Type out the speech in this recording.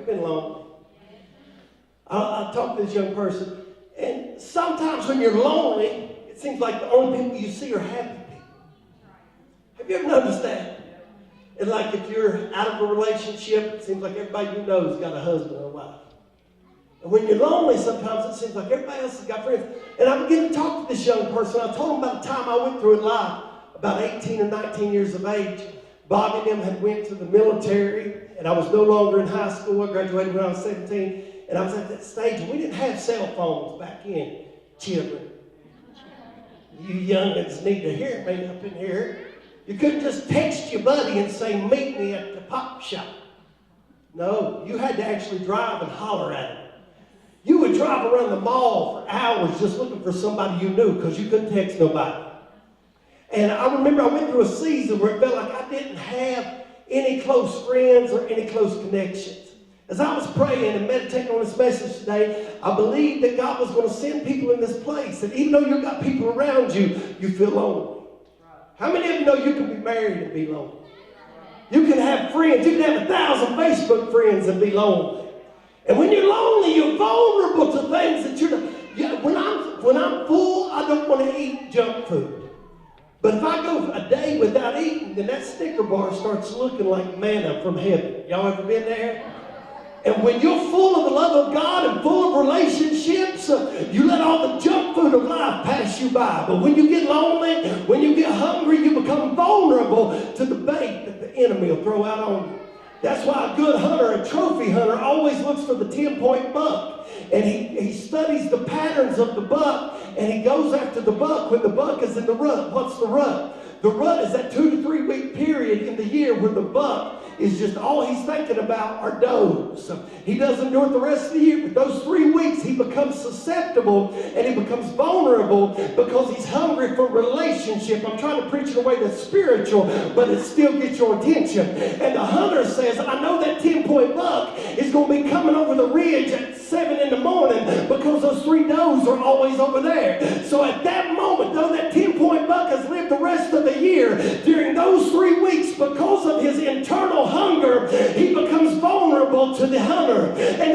ever been lonely? I talked to this young person, and sometimes when you're lonely, it seems like the only people you see are happy people. Have you ever noticed that? And like if you're out of a relationship, it seems like everybody you know has got a husband or a wife. And when you're lonely, sometimes it seems like everybody else has got friends. And I began to talk to this young person. I told him about the time I went through in life, about 18 or 19 years of age. Bobby and them had went to the military, and I was no longer in high school. I graduated when I was 17, and I was at that stage, and we didn't have cell phones back in, children. You youngins need to hear me up in here. You couldn't just text your buddy and say, meet me at the pop shop. No, you had to actually drive and holler at him. You would drive around the mall for hours just looking for somebody you knew because you couldn't text nobody. And I remember I went through a season where it felt like I didn't have any close friends or any close connections. As I was praying and meditating on this message today, I believed that God was going to send people in this place. And even though you've got people around you, you feel lonely. How many of you know you can be married and be lonely? You can have friends. You can have 1,000 Facebook friends and be lonely. And when you're lonely, you're vulnerable to things that you're not. When I'm full, I don't want to eat junk food. But if I go a day without eating, then that Snicker bar starts looking like manna from heaven. Y'all ever been there? And when you're full of the love of God and full of relationships, you let all the junk food of life pass you by. But when you get lonely, when you get hungry, you become vulnerable to the bait that the enemy will throw out on you. That's why a good hunter, a trophy hunter, always looks for the 10-point buck. And he studies the patterns of the buck, and he goes after the buck when the buck is in the rut. What's the rut? The rut is that 2 to 3 week period in the year where the buck is just all he's thinking about are does. He doesn't do it the rest of the year, but those 3 weeks he becomes susceptible and he becomes vulnerable because he's hungry for relationship. I'm trying to preach in a way that's spiritual, but it still gets your attention. And the hunter says, I know that 10-point buck is going to be coming over the ridge at 7 in the morning because those 3 does are always over there. So at that moment, though that 10-point buck has lived the rest of the year, during those 3 weeks, because of his internal hunger, he becomes vulnerable to the hunter. And